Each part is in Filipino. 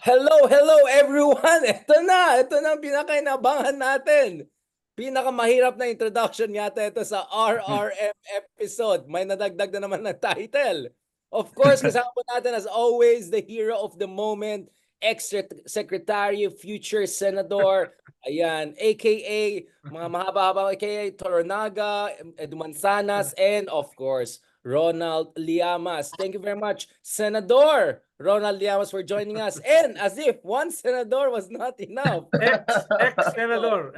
Hello everyone! Ito na ang pinakainabangan natin. Pinakamahirap na introduction yata ito sa RRM episode. May nadagdag na naman ng title. Of course, kasama po natin as always, the hero of the moment, ex-secretary, future senador, ayan, aka, mga mahaba-haba, aka Toronaga, Manzanas, and of course, Ronald Llamas. Thank you very much, Senador Ronald Llamas, for joining us. And as if one senador was not enough, Ex-senador.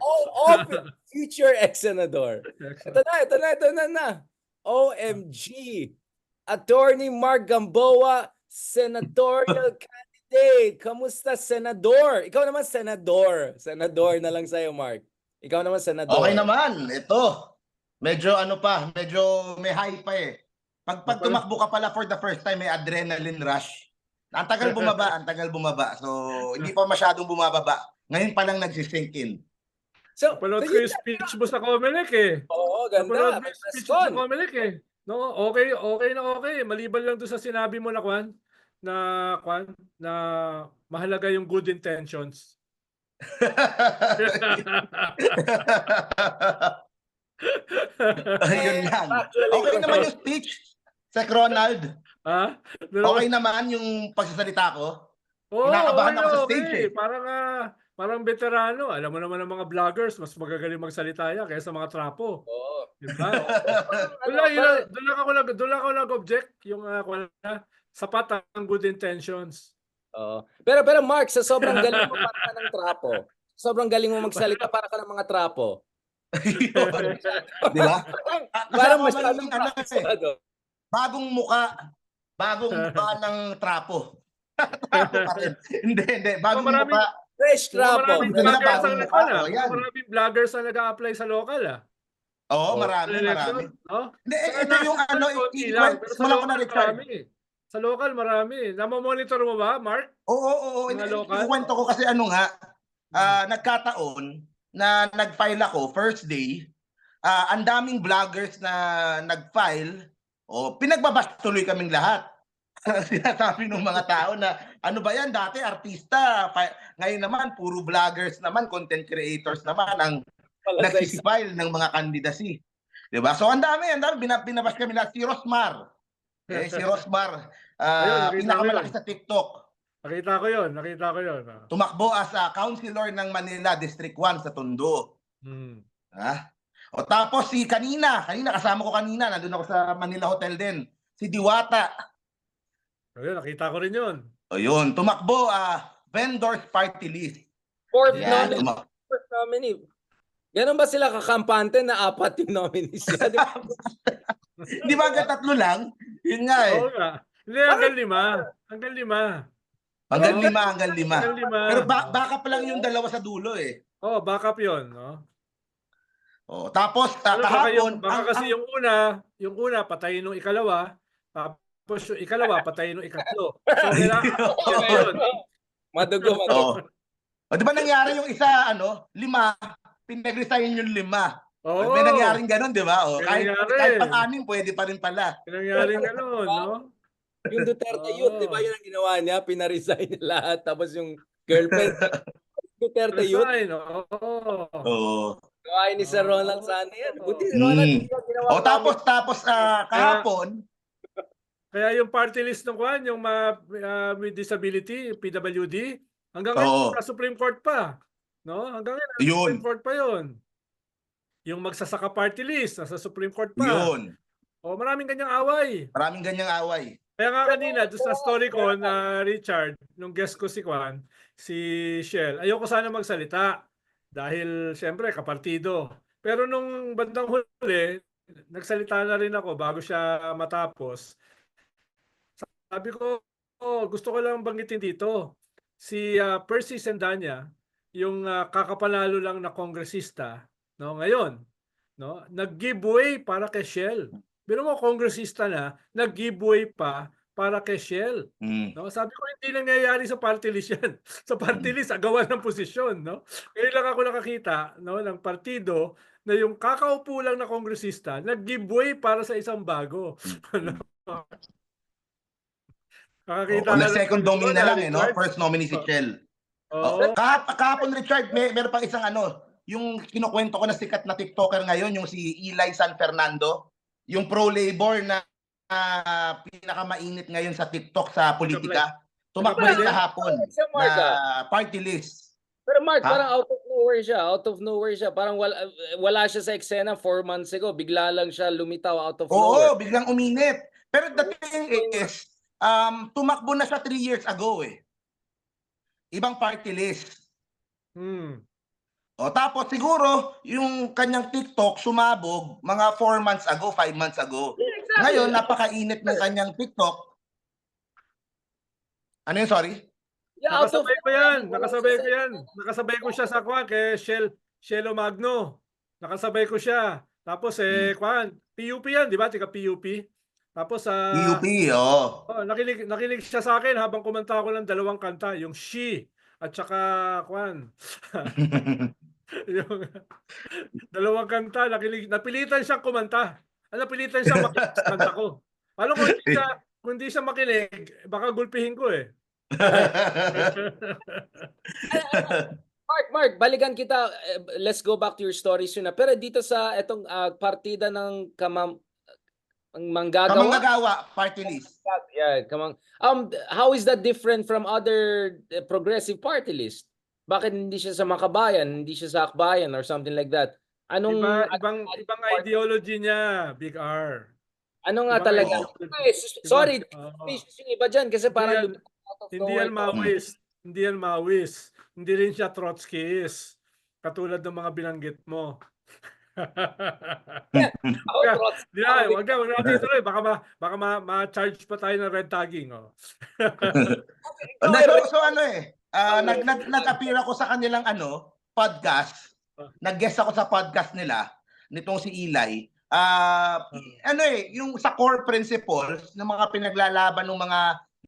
all future ex-senador. Ito na. OMG. Attorney Mark Gamboa, senatorial candidate. Kamusta, senador? Ikaw naman, senador. Senador na lang sa'yo, Mark. Ikaw naman, senador. Okay naman, ito. Medyo may high pa eh. Pag tumakbo ka pala for the first time, may adrenaline rush. Ang tagal bumaba. So, hindi pa masyadong bumababa. Ngayon pa lang nagsisink in. So, napanood ko yung speech mo sa Comelec eh. Oo, ganda. Napanood mo yung speech mo sa Comelec eh. No, okay. Maliban lang doon sa sinabi mo na na mahalaga yung good intentions. Ayun lang. Okay naman yung speech, Sec Ronald. Ha? Okay naman yung pagsasalita ko. Oo, Kinakabahan ako sa stage eh. Parang veterano. Alam mo naman ng mga vloggers, mas magagaling magsalita yan kaysa mga trapo. Oo. Diba? Doon lang ako nag-object. Yung sapat ang good intentions. Pero Mark, sa sobrang galing mo para ka ng trapo. Sobrang galing mo magsalita para ka ng mga trapo. Di ba? Parang masyadong bagong muka ng trapo. Trapo pa rin. Hindi. Bagong muka. Fresh trapo. Maraming vloggers na nag-a-apply sa local ah. Oo, marami. Oh? Ito yung simula ko na Richard. Sa local marami. Namomonitor mo ba, Mark? Oo. Ikukwento ko kasi nagkataon na nag-file ako first day. Ang daming vloggers na nag-file. Pinagbabash tuloy kaming lahat. Sinasabi ng mga tao na ano ba yan, dati artista, ngayon naman puro vloggers naman, content creators naman ang nagsisifile ng mga candidacy. Diba? So ang dami binabash kami na si Rosmar. Si Rosmar, pinakamalaki sa TikTok. Nakita ko yun. Tumakbo as councilor ng Manila District 1 sa Tondo. Tapos kanina kasama ko nandun ako sa Manila Hotel din. Si Diwata. Ayun, nakita ko rin yun. Ayun, tumakbo vendors party list. Fourth nominee. Ganun ba sila kakampante na 4 yung nominees? Di ba hanggang 3 lang? Yun nga eh. Oo nga. Hindi, hanggang 5. Hanggang 5. Pero backup lang yung 2 sa dulo eh. Oo, backup yun. No? Tapos kahapon. Baka kasi yung una patayin ng ikalawa. Tapos yung ikalawa patayin ng ikatlo. So, yun. Madugo. Di ba nangyari yung isa, 5, pinag-resign yung 5. May nangyaring ganun, di ba? Kahit pang-6, pwede pa rin pala. Nangyaring ganun, no? Yung Duterte Youth, di ba yun ang ginawa niya? Pina-resign lahat. Tapos yung girlfriend, Duterte Youth. Oo. Kawain ni Sir Ronald sana yan. Buti si Ronald ginawa. Tapos kahapon. Kaya yung party list ng yung with disability, PWD, hanggang ngayon sa Supreme Court pa. No? Hanggang ngayon Supreme Court pa yun. Yung magsasaka party list, nasa Supreme Court pa. Yun. Maraming ganyang away. Kaya nga kanina, doon sa story ko na Richard, nung guest ko si Shell, ayoko sana magsalita. Dahil siyempre kapartido. Pero nung bandang huli, nagsalita na rin ako bago siya matapos. Sabi ko, gusto ko lang banggitin dito. Si Percy Sendanya, yung kakapanalo lang na kongresista, no, ngayon, no, nag-giveaway para kay Shell. Pero mo kongresista na, nag-giveaway pa para kay Shell. No? Sabi ko, hindi nangyayari sa party list yan. Sa party list, agawan ng posisyon. No? Ngayon lang ako nakakita, no, ng partido na yung kakaupo lang na kongresista, nag-giveaway para sa isang bago. Nakakita O, ka na second nominee na lang no? Richard. First nominee si Shell. Oo. Kahapon, Richard, meron pang isang yung kinukwento ko na sikat na TikToker ngayon, yung si Eli San Fernando, yung pro-labor na pinakamainit ngayon sa TikTok sa politika. Tumakbo rin kahapon na party list. Pero Mark, parang out of nowhere siya. Out of nowhere siya. Parang wala siya sa eksena 4 months ago. Bigla lang siya lumitaw out of nowhere. Oo, biglang uminit. Pero the thing is, tumakbo na siya 3 years ago eh. Ibang party list. O tapos siguro, yung kanyang TikTok sumabog mga 4 months ago, 5 months ago. Exactly. Ngayon, napakainit ng kanyang TikTok. Ano yun, sorry? Yeah, Nakasabay ko yan. Nakasabay ko siya sa kay Shelo Magno. Nakasabay ko siya. Tapos PUP yan, di ba? Tika PUP. Tapos PUP, oh. Nakinig siya sa akin habang kumanta ko ng 2 kanta, yung She at saka yung 2 kanta, napilitan siyang kumanta. Napilitan siyang makinig sa kanta ko. Paano kung hindi siya makinig, baka gulpihin ko eh. Mark, balikan kita. Let's go back to your stories yun na. Pero dito sa itong partida ng Kamanggagawa party list. Yeah, how is that different from other progressive party list? Bakit hindi siya sa Makabayan, hindi siya sa Akbayan or something like that? Anong ibang ideology niya, Big R. Ano nga talaga? Sorry, yung iba dyan kasi parang hindi yan Maoist. Hindi yan Maoist. Hindi rin siya Trotskyist. Katulad ng mga binanggit mo. Wag natin ituloy. Baka ma-charge pa tayo ng red tagging. Nag-appear ako sa kanilang podcast. Nag-guest ako sa podcast nila nitong si Eli. Yung sa core principles ng mga pinaglalaban ng mga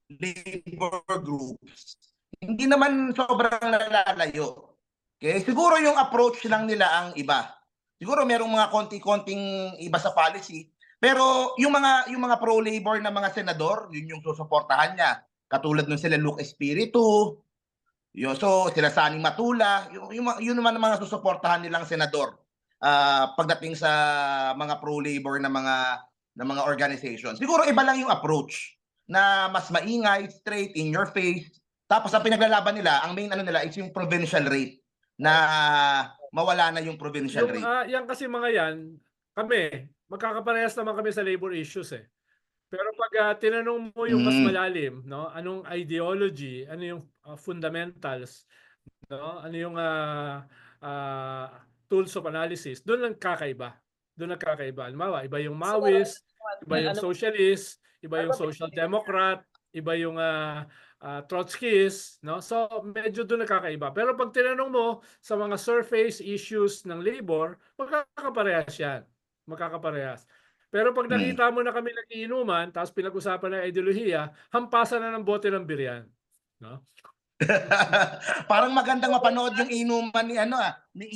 labor groups, hindi naman sobrang nalalayo. Okay? Siguro yung approach lang nila ang iba. Siguro merong mga konti-konting iba sa policy, pero yung mga pro-labor na mga senador, yun yung susuportahan niya. Katulad ng sila Luke Espiritu, sila Sani Matula, yun naman ang mga susuportahan nilang senador. Pagdating sa mga pro-labor na mga organization. Siguro iba lang yung approach na mas maingay, straight, in your face. Tapos ang pinaglalaban nila, ang main nila is yung provincial rate na mawala na yung provincial rate. Yan kasi mga yan, magkakaparehas naman kami sa labor issues eh. Pero pag tinanong mo yung mas malalim, no? Anong ideology, ano yung fundamentals, no? Ano yung tools of analysis, doon lang kakaiba. Halimbawa, iba yung Maoist, iba yung Socialist, iba yung Social Democrat, iba yung Trotskyist, no? So medyo doon nakakaiba. Pero pag tinanong mo sa mga surface issues ng labor, magkakaparehas yan. Pero pag nakita mo na kami nagiinuman, tapos pinag-usapan ng ideolohiya, hampasan na ng bote ng biryan, no? Parang magandang mapanood yung inuman ni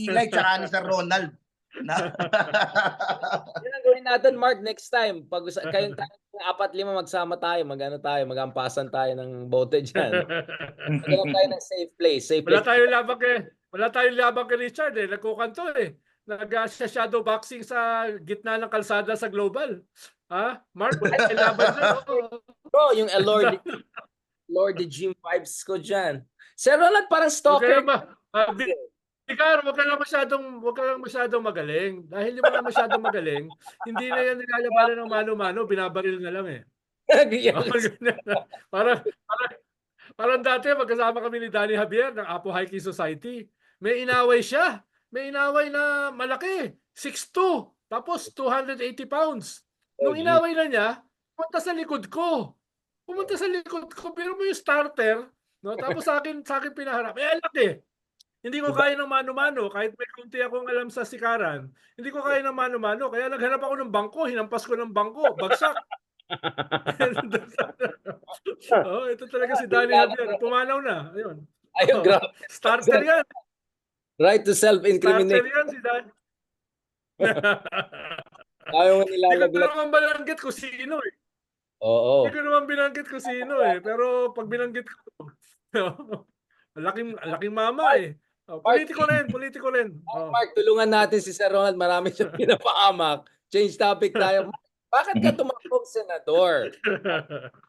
Eli tsaka ni Sir Ronald. Yan ang gawin natin, Mark, next time. Pag kayong 4-5 magsama tayo, magampasan tayo ng bote dyan. Maghanap tayo ng safe place. Wala tayong labang kay Richard eh. Nagkukanto eh. Nag-shadow boxing sa gitna ng kalsada sa Global. Mark, wala tayong laban dyan. Bro, yung Lord the Gym vibes ko dyan. Sir Ronald, parang stalker. Ikaw, wag ka lang masyadong magaling. Dahil yung mga masyadong magaling, hindi na yan nilalabanan ng mano-mano, binabaril na lang eh. Parang dati, magkasama kami ni Danny Javier ng Apo Hiking Society. May inaway siya. May inaway na malaki. 6'2". Tapos 280 pounds. Nung inaway na niya, pumunta sa likod ko. Pero mo yung starter, no? Tapos sa akin pinaharap. Laki. Hindi ko kaya ng mano-mano kahit may kunti akong alam sa sikaran. Hindi ko kaya ng mano-mano kaya naghanap ako ng bangko, hinampas ko ng bangko, bagsak. Ito talaga si Danny Javier. Pumanaw na. Ayun. Grabe. Starter yan. Right to self-incriminate. Starter yan si Danny. Ayaw nga nilalaglag. Hindi ko balangget kung sino eh. Oo. Hindi ko naman binanggit kung sino eh. Pero pag binanggit ko, laking mama eh. Politiko rin, politiko rin. Mark, tulungan natin si Sir Ronald. Marami siyang pinapahamak. Change topic tayo. Bakit ka tumakbong senador?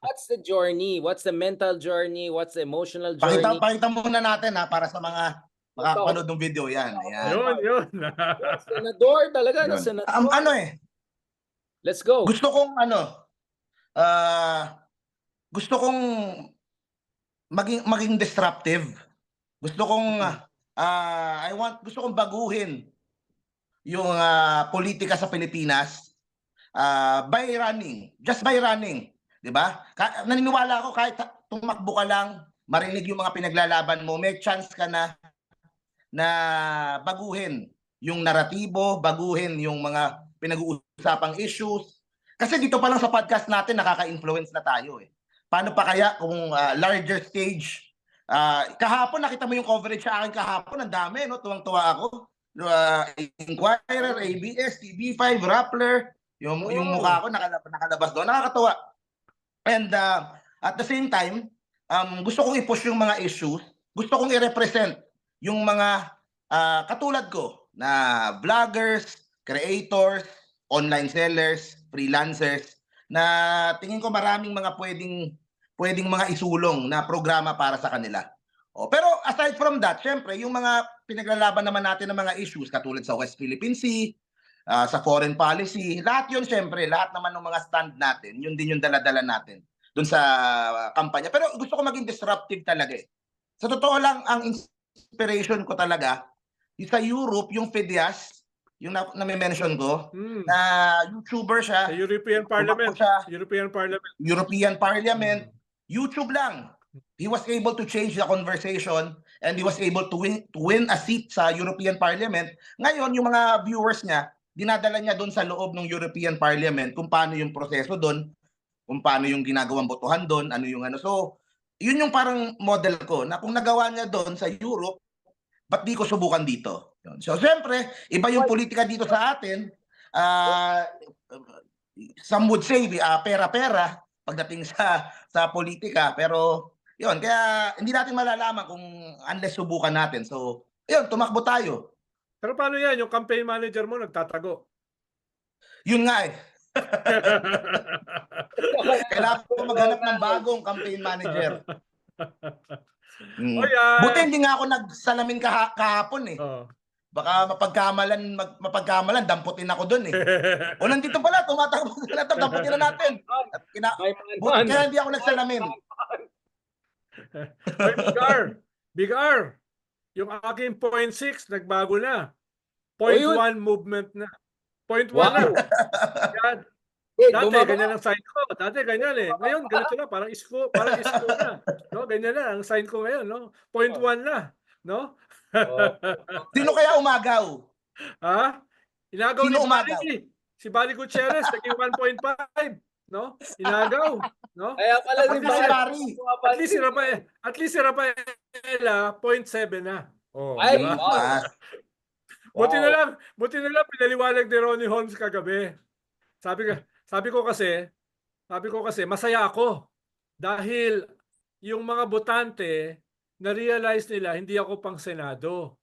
What's the journey? What's the mental journey? What's the emotional journey? Pakita muna natin para sa mga makakapanood ng video yan. Ayan. Yun. Senador talaga, Yun. senador. Let's go. Gusto kong maging disruptive. Gusto kong gusto kong baguhin yung politika sa Pilipinas by running, just by running, 'di ba? Naniniwala ako kahit tumakbo ka lang, marinig yung mga pinaglalaban mo, may chance ka na baguhin yung naratibo, baguhin yung mga pinag-uusapang issues. Kasi dito pa lang sa podcast natin nakaka-influence na tayo eh. Paano pa kaya kung larger stage? Kahapon nakita mo yung coverage sa akin kahapon, ang dami, no? Tuwang-tuwa ako. Inquirer, ABS, TV5, Rappler, yung mukha ko nakalabas doon. Nakakatuwa. And at the same time, gusto kong i-push yung mga issues. Gusto kong i-represent yung mga katulad ko na vloggers, creators, online sellers, freelancers na tingin ko maraming mga pwedeng mga isulong na programa para sa kanila. Pero aside from that, syempre, yung mga pinaglalaban naman natin ng mga issues katulad sa West Philippine Sea, sa foreign policy, lahat yun syempre, lahat naman ng mga stand natin, yun din yung dala-dala natin dun sa kampanya. Pero gusto ko maging disruptive talaga eh. Sa totoo lang, ang inspiration ko talaga, yung sa Europe, yung Fidias, yung na-mention ko, na YouTuber siya. Sa European Parliament. European Parliament. YouTube lang. He was able to change the conversation and he was able to win a seat sa European Parliament. Ngayon, yung mga viewers niya, dinadala niya doon sa loob ng European Parliament kung paano yung proseso doon, kung paano yung ginagawang botohan doon, ano yung ano. So, yun yung parang model ko na kung nagawa niya doon sa Europe, ba't di ko subukan dito? So, siyempre, iba yung politika dito sa atin. Some would say, pera-pera pagdating sa politika. Pero, yun, kaya hindi natin malalaman kung unless subukan natin. So, yun, tumakbo tayo. Pero paano yan? Yung campaign manager mo nagtatago? Yun nga eh. Kailangan ko maghanap ng bagong campaign manager. Buti hindi nga ako nagsalamin kahapon eh. Baka mapagkamalan, damputin ako dun eh. O nandito pala, tumatakbo na ito, damputin na natin. Buti kaya hindi ako nagsalamin. Big R, yung aking 0.6 nagbago na. 0.1 movement na. 0.1 na. Yan. Dati ganyan ang sign ko. Dati ganyan eh. Ngayon ganito na, parang isko na. No, ganyan na ang sign ko ngayon, no. 0.1 na, no? Sino kaya umagaw? Ha? Inagaw Sino ni umagaw? Si Bali Gutierrez, naging 1.5, no? Inagaw, no? Kaya pala si Bali. At least si Rafaela 0.7 na. Oh, ay, diba? Wow. Buti na lang pinaliwanag ni Ronnie Holmes kagabi. Sabi ko kasi masaya ako dahil yung mga botante na-realize nila hindi ako pang senado.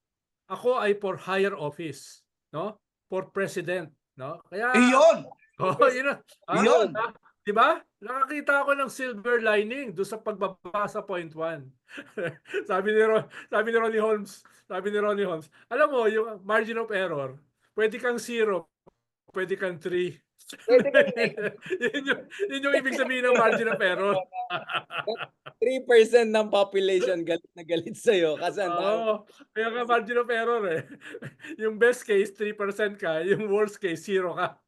Ako ay for higher office, no? For president, no? Kaya Iyon. Iyon. Diba? Nakakita ako ng silver lining doon sa pagbaba sa 0.1. sabi ni Ronnie Holmes, alam mo, yung margin of error, pwede kang 0, pwede kang 3. yun yung ibig sabihin ng margin of error. 3% ng population galit na galit sa'yo. Kasi kaya ka margin of error eh. Yung best case, 3% ka. Yung worst case, 0 ka.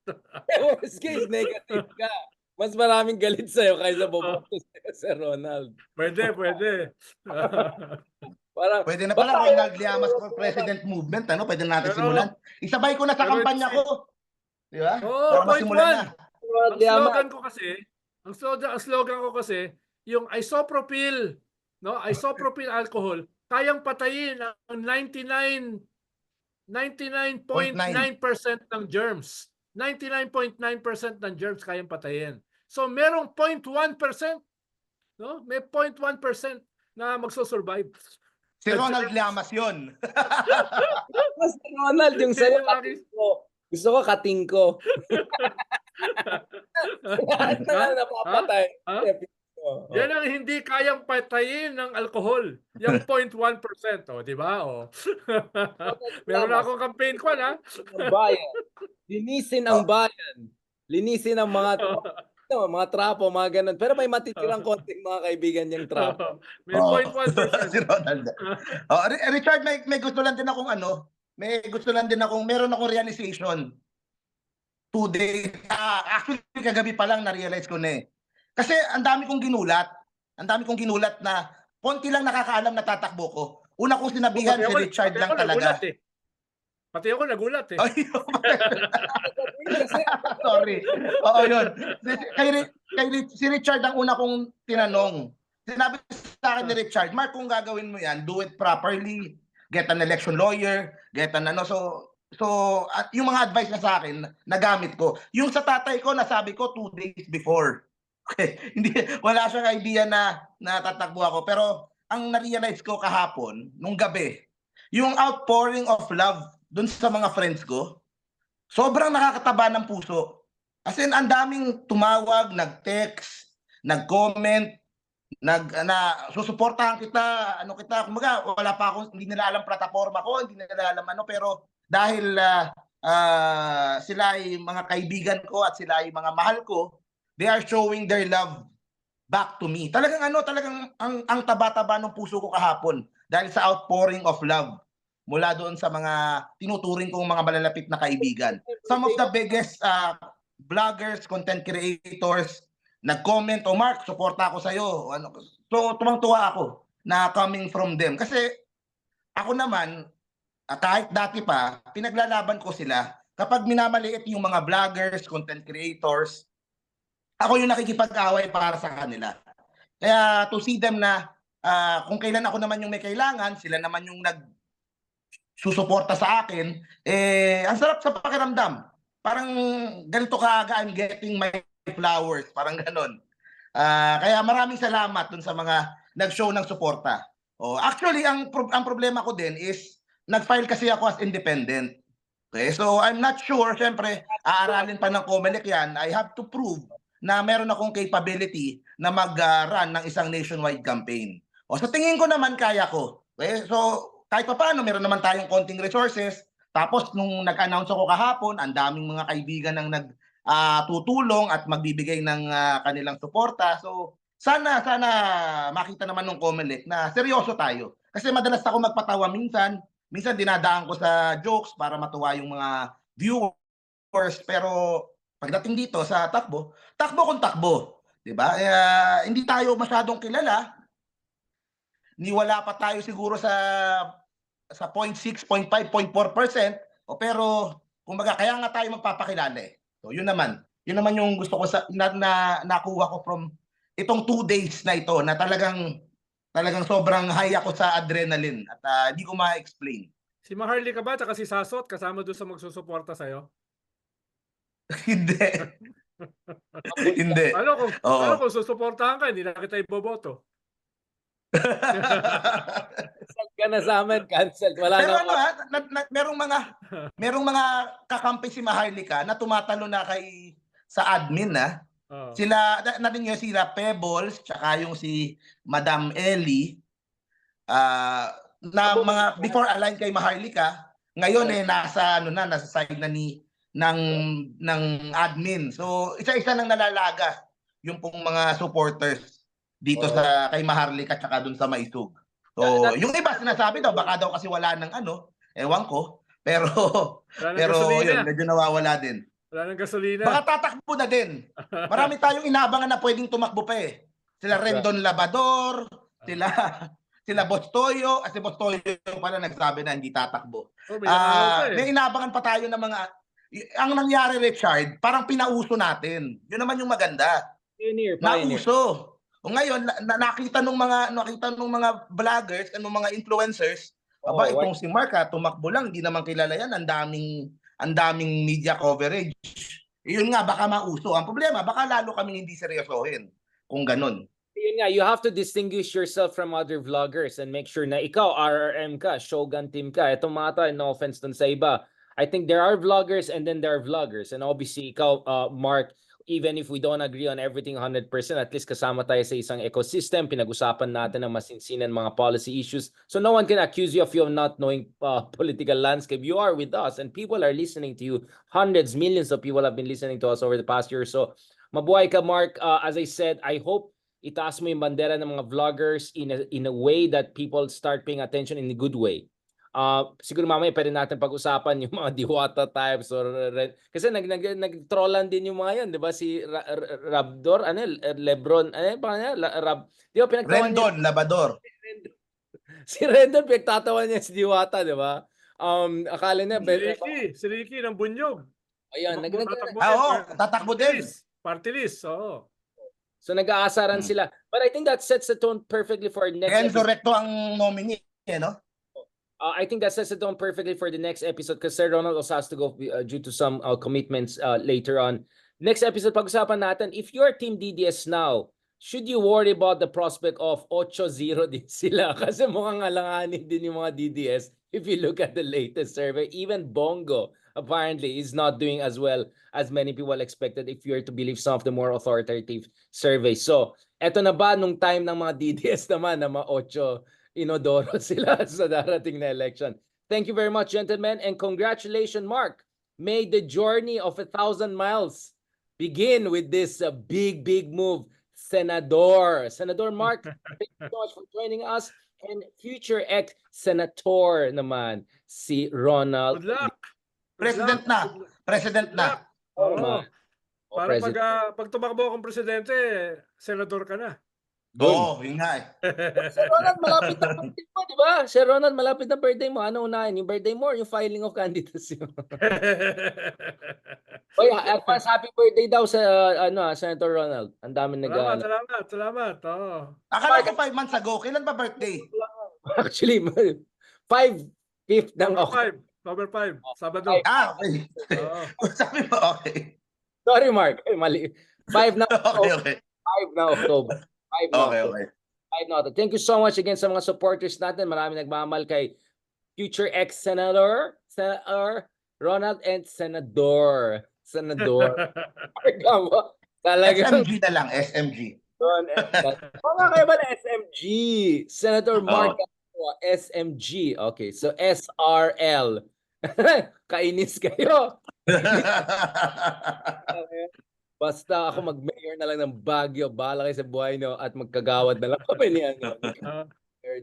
Worst case, negative ka. Mas maraming galit sa'yo kaysa boboto sa'yo, Sir Ronald. Pwede. Pwede na pala Ronald Llamas for President Movement. Pwede natin simulan. Isabay ko na sa kampanya ko. Di ba? Para masimulan na. Ang slogan ko kasi, yung isopropyl, no? Isopropyl alcohol, kayang patayin ang 99.9% ng germs. 99.9% ng germs kayang patayin. So merong 0.1%, no? May 0.1% na magso-survive. Si Ronald Llamas yun. Mas Ronald, yung sa'yo, Yung aking- kating ko. Gusto ko kating ko. Lahat na lang Ha? napapatay. Ha? Oh, Yan ang hindi kayang patayin ng alcohol. Yung 0.1%. O, di ba? O. Meron na akong campaign ko, ha? Ang bayan. Linisin ang bayan. Linisin ang mga trapo, mga ganun. Pero may matitirang konting mga kaibigan niyang trapo. May 0.1%. Si Ronald. Richard, may gusto lang din akong meron akong realization. Today, actually kagabi pa lang na-realize ko na eh. Kasi ang dami kong ginulat na konti lang nakakaalam na tatakbo ko. Una kong sinabihan si Richard lang talaga. Pati ako nagulat eh. Sorry. Oo, yun. Si Richard ang una kong tinanong. Sinabi sa akin ni Richard, Mark, kung gagawin mo yan, do it properly. Get an election lawyer. Get an ano. So at yung mga advice na sa akin, nagamit ko. Yung sa tatay ko, nasabi ko 2 days before. Okay. Wala siyang idea na tatakbo ako. Pero ang na-realize ko kahapon, nung gabi, yung outpouring of love dun sa mga friends ko, sobrang nakakataba ng puso. As in, ang daming tumawag, nag-text, nag-comment, susuportahan kita, kumbaga, wala pa akong, hindi nila alam plataforma ko, hindi nila alam pero dahil sila ay mga kaibigan ko at sila ay mga mahal ko, they are showing their love back to me. Talagang ang taba-taba ng puso ko kahapon dahil sa outpouring of love mula doon sa mga tinuturing kong mga malalapit na kaibigan. Some of the biggest vloggers, content creators, nag-comment, Mark, suporta ako sa'yo. So, tumang-tuwa ako na coming from them. Kasi ako naman, kahit dati pa, pinaglalaban ko sila. Kapag minamaliit yung mga vloggers, content creators, ako yung nakikipag-away para sa kanila. Kaya to see them na kung kailan ako naman yung may kailangan, sila naman yung susuporta sa akin, ang sarap sa pakiramdam. Parang ganito kaaga, I'm getting my flowers, parang ganon. Kaya maraming salamat dun sa mga nag-show ng suporta. Actually, ang problema ko din is, nag-file kasi ako as independent. Okay, so I'm not sure, syempre, aaralin pa ng COMELEC yan, I have to prove na meron akong capability na mag-run ng isang nationwide campaign. Sa tingin ko naman, kaya ko. Okay, so kahit pa paano, meron naman tayong konting resources. Tapos nung nag-announce ako kahapon, ang daming mga kaibigan ang tutulong at magbibigay ng kanilang suporta. So sana makita naman ng COMELEC na seryoso tayo. Kasi madalas ako magpatawa minsan dinadaan ko sa jokes para matuwa yung mga viewers. Pero pagdating dito sa takbo kung takbo. Diba? Hindi tayo masyadong kilala. Wala pa tayo siguro sa 0.6, 0.5, 0.4%, pero kumbaga kaya nga tayo magpapakilala eh. So yun naman yung gusto ko na nakuha ko from itong 2 days na ito na talagang sobrang high ako sa adrenaline at hindi ko ma-explain. Si Maharly ka ba at si Sasot kasama doon sa magsusuporta sa'yo? Hindi. Hindi. Ano kung susuportahan ka, hindi na kita iboboto. Cancel ka na sa amin, cancel. Wala pero na. merong mga kakampi si Maharlika na tumatalo na sa admin na. Sila natin yung sila Pebbles tsaka yung si Madam Ellie na mga before align kay Maharlika, ngayon nasa side na ng admin. So isa-isa nang nalalaga yung pong mga supporters dito sa kay Maharlika at saka dun sa Maisug. So, yung iba sinasabi daw, baka daw kasi wala ng ewan ko. Pero yun, medyo nawawala din. Wala ng gasolina. Baka tatakbo na din. Marami tayong inaabangan na pwedeng tumakbo pa eh. Sila Rendon Labador, sila Boss Toyo, si Boss Toyo pala nagsabi na hindi tatakbo. May inaabangan pa tayo ng mga, ang nangyari Richard, parang pinauso natin. Yun naman yung maganda. Nauso. Ngayon nakita nung mga vloggers, mga influencers, itong si Mark tumakbo lang, hindi naman kilala yan, ang daming media coverage. Yun nga, baka mauso. Ang problema, baka lalo kaming hindi seryosohin kung ganun. Yun nga, you have to distinguish yourself from other vloggers and make sure na ikaw, RRM ka, Shogun team ka. Itong mga to, no offense dun sa iba. I think there are vloggers and then there are vloggers. And obviously, ikaw, Mark, even if we don't agree on everything 100%, at least kasama tayo sa isang ecosystem, pinag-usapan natin ang masinsinan mga policy issues. So no one can accuse you of not knowing political landscape. You are with us and people are listening to you. Hundreds, millions of people have been listening to us over the past year. So mabuhay ka, Mark. As I said, I hope itaas mo yung bandera ng mga vloggers in a way that people start paying attention in a good way. Siguro mamaya pwede natin pag-usapan yung mga Diwata types or kasi nag-trollan din yung mga yan, 'di ba? Si Rabdor, Lebron, pa niya? Di ba pinagtawan Rendon, Labador. Si Rendon pinagtatawan niya si Diwata, 'di ba? Akala niya si Ricky ng Bunyog. Ayan, tatakbo din. Party list, oo. So nag-aasaran sila. But I think that sets the tone perfectly for next Enzo Recto ang nominee, no? I think that sets the tone perfectly for the next episode because Sir Ronald also has to go due to some commitments later on. Next episode, pag-usapan natin, if you're Team DDS now, should you worry about the prospect of 8-0 din sila? Kasi mukhang alanganin din yung mga DDS if you look at the latest survey. Even Bongo apparently is not doing as well as many people expected if you're to believe some of the more authoritative surveys. So, eto na ba nung time ng mga DDS naman na mga 8 inodoro sila sa darating na election. Thank you very much, gentlemen, and congratulations, Mark. May the journey of 1,000 miles begin with this big move, Senador. Senator Mark, thank you so much for joining us. And future ex-senator naman, si Ronald. Good luck. President na. Oo. Para pag tumakbo akong presidente, senador ka na. Yun nga eh. Sir Ronald, malapit na birthday mo, di ba? Sir Ronald, malapit na birthday mo. Ano unahin? Yung birthday mo or yung filing of candidacy mo? Oy, advance happy birthday daw sa Senator Ronald. Ang dami Salamat. Oo. Akala ko 5 months ago. Kailan ba birthday? Actually, 5th ng October 5, Sabado. Okay. Sabi mo, okay. Sorry, Mark. Mali. 5 na October. Okay. 5 na October. 5 na October. 5 na October. Thank you so much again sa mga supporters natin. Marami nagmamahal kay future ex-senator, Senator Ronald and Senador. SMG na lang, SMG. Mga kayo ba na SMG? Senator Mark SMG. Okay, so SRL. Kainis kayo. Basta ako mag-mayor na lang ng Baguio, bahala kayo sa buhay nyo at magkagawad na lang kami niyan.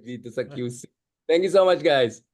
Dito sa QC. Thank you so much, guys.